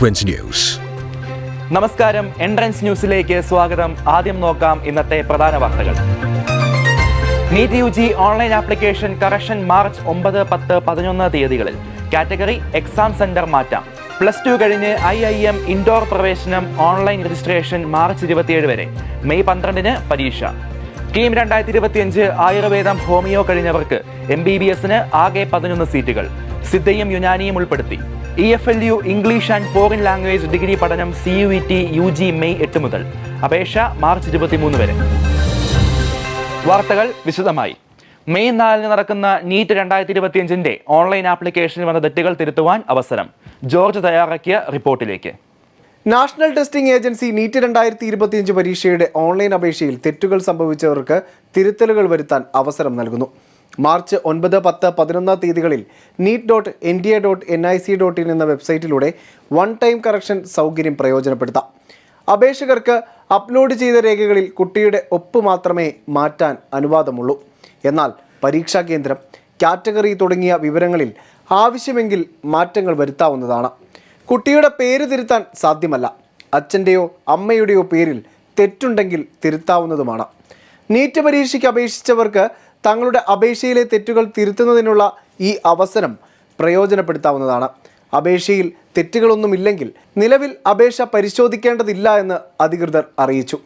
N20 News. നമസ്കാരം, entrance ന്യൂസിലേക്ക് സ്വാഗതം. ആദ്യം നോക്കാം ഇന്നത്തെ പ്രധാന വാർത്തകൾ. NEET UG online application correction March 9, 10, 11 തീയതികളിൽ. കാറ്റഗറി എക്സാം സെന്റർ മാറ്റാം. +2 കഴിഞ്ഞ് IIM ഇൻഡോർ പ്രവേശനം ഓൺലൈൻ രജിസ്ട്രേഷൻ മാർച്ച് 27 വരെ. മെയ് 12 പരീക്ഷ. കീം 2025 ആയുർവേദം ഹോമിയോ കഴിഞ്ഞവർക്ക് MBBSന് ആകെ 11 സീറ്റുകൾ. സിദ്ധയും യുനാനിയും ഉൾപ്പെടുത്തി. EFLU English and foreign language degree പഠനം CUET UG മെയ് 8 മുതൽ. അപേക്ഷ മാർച്ച് 23 വരെ. വാർത്തകൾ വിശദമായി. മെയ് 4 നടക്കുന്ന നീറ്റ് 2025 ഓൺലൈൻ ആപ്ലിക്കേഷനിൽ വന്ന തെറ്റുകൾ തിരുത്തുവാൻ അവസരം. ജോർജ് തയ്യാറാക്കിയ റിപ്പോർട്ടിലേക്ക്. നാഷണൽ ടെസ്റ്റിംഗ് ഏജൻസി നീറ്റ് 2025 പരീക്ഷയുടെ ഓൺലൈൻ അപേക്ഷയിൽ തെറ്റുകൾ സംഭവിച്ചവർക്ക് തിരുത്തലുകൾ വരുത്താൻ അവസരം നൽകുന്നു. മാർച്ച് 9, 10, 11 തീയതികളിൽ neet.nda.nic.in എന്ന വെബ്സൈറ്റിലൂടെ വൺ ടൈം കറക്ഷൻ സൗകര്യം പ്രയോജനപ്പെടുത്താം. അപേക്ഷകർക്ക് അപ്ലോഡ് ചെയ്ത രേഖകളിൽ കുട്ടിയുടെ ഒപ്പ് മാത്രമേ മാറ്റാൻ അനുവാദമുള്ളൂ. എന്നാൽ പരീക്ഷാ കേന്ദ്രം, കാറ്റഗറി തുടങ്ങിയ വിവരങ്ങളിൽ ആവശ്യമെങ്കിൽ മാറ്റങ്ങൾ വരുത്താവുന്നതാണ്. കുട്ടിയുടെ പേര് തിരുത്താൻ സാധ്യമല്ല. അച്ഛൻ്റെയോ അമ്മയുടെയോ പേരിൽ തെറ്റുണ്ടെങ്കിൽ തിരുത്താവുന്നതുമാണ്. നീറ്റ് പരീക്ഷയ്ക്ക് അപേക്ഷിച്ചവർക്ക് തങ്ങളുടെ അപേക്ഷയിലെ തെറ്റുകൾ തിരുത്തുന്നതിനുള്ള ഈ അവസരം പ്രയോജനപ്പെടുത്താവുന്നതാണ്. അപേക്ഷയിൽ തെറ്റുകളൊന്നുമില്ലെങ്കിൽ നിലവിൽ അപേക്ഷ പരിശോധിക്കേണ്ടതില്ല എന്ന് അധികൃതർ അറിയിച്ചു.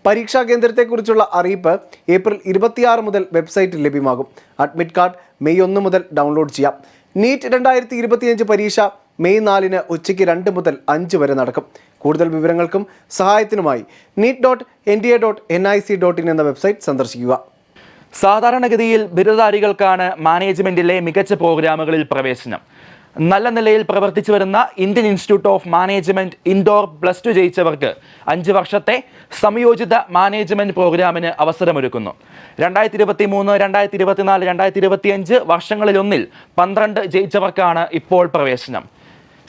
പരീക്ഷാ കേന്ദ്രത്തെക്കുറിച്ചുള്ള അറിയിപ്പ് ഏപ്രിൽ 26 മുതൽ വെബ്സൈറ്റിൽ ലഭ്യമാകും. അഡ്മിറ്റ് കാർഡ് മെയ് 1 മുതൽ ഡൗൺലോഡ് ചെയ്യാം. നീറ്റ് 2025 പരീക്ഷ മെയ് 4 ഉച്ചയ്ക്ക് 2 മുതൽ 5 വരെ നടക്കും. കൂടുതൽ വിവരങ്ങൾക്കും സഹായത്തിനുമായി neet.nda.nic.in എന്ന വെബ്സൈറ്റ് സന്ദർശിക്കുക. സാധാരണഗതിയിൽ ബിരുദധാരികൾക്കാണ് മാനേജ്മെന്റിലെ മികച്ച പ്രോഗ്രാമുകളിൽ പ്രവേശനം. നല്ല നിലയിൽ പ്രവർത്തിച്ചു വരുന്ന Indian Institute of Management Indore +2 ജയിച്ചവർക്ക് 5 വർഷത്തെ സംയോജിത മാനേജ്മെന്റ് പ്രോഗ്രാമിന് അവസരമൊരുക്കുന്നു. 2023, 2024, 2025 വർഷങ്ങളിലൊന്നിൽ 12 ജയിച്ചവർക്കാണ് ഇപ്പോൾ പ്രവേശനം.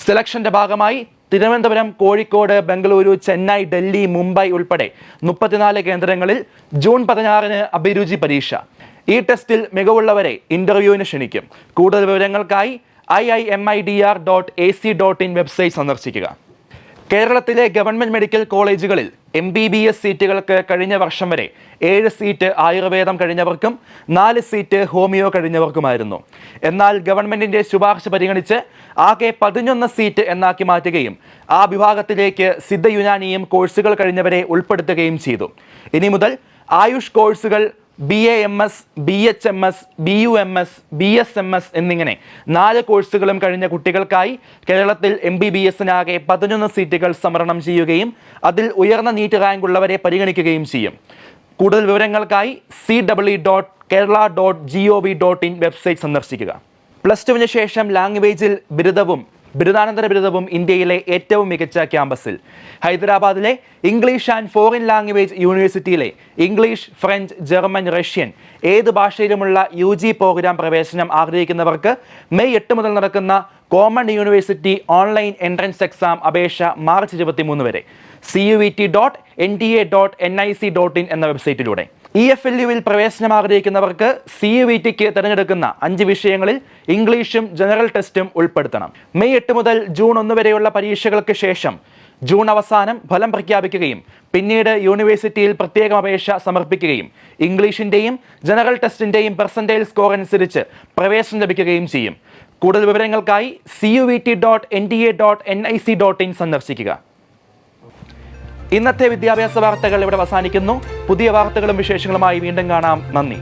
സെലക്ഷന്റെ ഭാഗമായി തിരുവനന്തപുരം, കോഴിക്കോട്, ബംഗളൂരു, ചെന്നൈ, ഡൽഹി, മുംബൈ ഉൾപ്പെടെ 34 കേന്ദ്രങ്ങളിൽ ജൂൺ 16 അഭിരുചി പരീക്ഷ. ഈ ടെസ്റ്റിൽ മികവുള്ളവരെ ഇന്റർവ്യൂവിന് ക്ഷണിക്കും. കൂടുതൽ വിവരങ്ങൾക്കായി iimidr.ac.in വെബ്സൈറ്റ് സന്ദർശിക്കുക. കേരളത്തിലെ ഗവൺമെന്റ് മെഡിക്കൽ കോളേജുകളിൽ MBBS സീറ്റുകൾക്ക് കഴിഞ്ഞ വർഷം വരെ 7 സീറ്റ് ആയുർവേദം കഴിഞ്ഞവർക്കും 4 സീറ്റ് ഹോമിയോ കഴിഞ്ഞവർക്കുമായിരുന്നു. എന്നാൽ ഗവൺമെന്റിന്റെ ശുപാർശ പരിഗണിച്ച് ആകെ 11 സീറ്റ് എന്നാക്കി മാറ്റുകയും ആ വിഭാഗത്തിലേക്ക് സിദ്ധ യുനാനിയും കോഴ്സുകൾ കഴിഞ്ഞവരെ ഉൾപ്പെടുത്തുകയും ചെയ്തു. ഇനി മുതൽ ആയുഷ് കോഴ്സുകൾ BAMS, BHMS, BUMS, BSMS എന്നിങ്ങനെ 4 കോഴ്സുകളും കഴിഞ്ഞ കുട്ടികൾക്കായി കേരളത്തിൽ MBBSനാകെ 11 സീറ്റുകൾ സംവരണം ചെയ്യുകയും അതിൽ ഉയർന്ന നീറ്റ് റാങ്ക് ഉള്ളവരെ പരിഗണിക്കുകയും ചെയ്യും. കൂടുതൽ വിവരങ്ങൾക്കായി cw.kerala.gov.in വെബ്സൈറ്റ് സന്ദർശിക്കുക. +2 ശേഷം ലാംഗ്വേജിൽ ബിരുദാനന്തര ബിരുദവും ഇന്ത്യയിലെ ഏറ്റവും മികച്ച ക്യാമ്പസിൽ. ഹൈദരാബാദിലെ ഇംഗ്ലീഷ് ആൻഡ് ഫോറിൻ ലാംഗ്വേജ് യൂണിവേഴ്സിറ്റിയിലെ ഇംഗ്ലീഷ്, ഫ്രഞ്ച്, ജർമ്മൻ, റഷ്യൻ ഏത് ഭാഷയിലുമുള്ള UG പ്രോഗ്രാം പ്രവേശനം ആഗ്രഹിക്കുന്നവർക്ക് മെയ് 8 മുതൽ നടക്കുന്ന common university online entrance exam അപേക്ഷ മാർച്ച് 23 വരെ. CUET.nda.nic.in എന്ന വെബ്സൈറ്റിലൂടെ. EFLUവിൽ പ്രവേശനം ആഗ്രഹിക്കുന്നവർക്ക് CUETക്ക് തിരഞ്ഞെടുക്കുന്ന 5 വിഷയങ്ങളിൽ ഇംഗ്ലീഷും ജനറൽ ടെസ്റ്റും ഉൾപ്പെടുത്തണം. മെയ് 8 മുതൽ ജൂൺ 1 വരെയുള്ള പരീക്ഷകൾക്ക് ശേഷം ജൂൺ അവസാനം ഫലം പ്രഖ്യാപിക്കുകയും പിന്നീട് യൂണിവേഴ്സിറ്റിയിൽ പ്രത്യേകം അപേക്ഷ സമർപ്പിക്കുകയും ഇംഗ്ലീഷിൻ്റെയും ജനറൽ ടെസ്റ്റിൻ്റെയും പെർസെൻറ്റേജ് സ്കോർ അനുസരിച്ച് പ്രവേശനം ലഭിക്കുകയും ചെയ്യും. കൂടുതൽ വിവരങ്ങൾക്കായി CUET.nda.nic.in സന്ദർശിക്കുക. ഇന്നത്തെ വിദ്യാഭ്യാസ വാർത്തകൾ ഇവിടെ അവസാനിക്കുന്നു. പുതിയ വാർത്തകളും വിശേഷങ്ങളുമായി വീണ്ടും കാണാം. നന്ദി.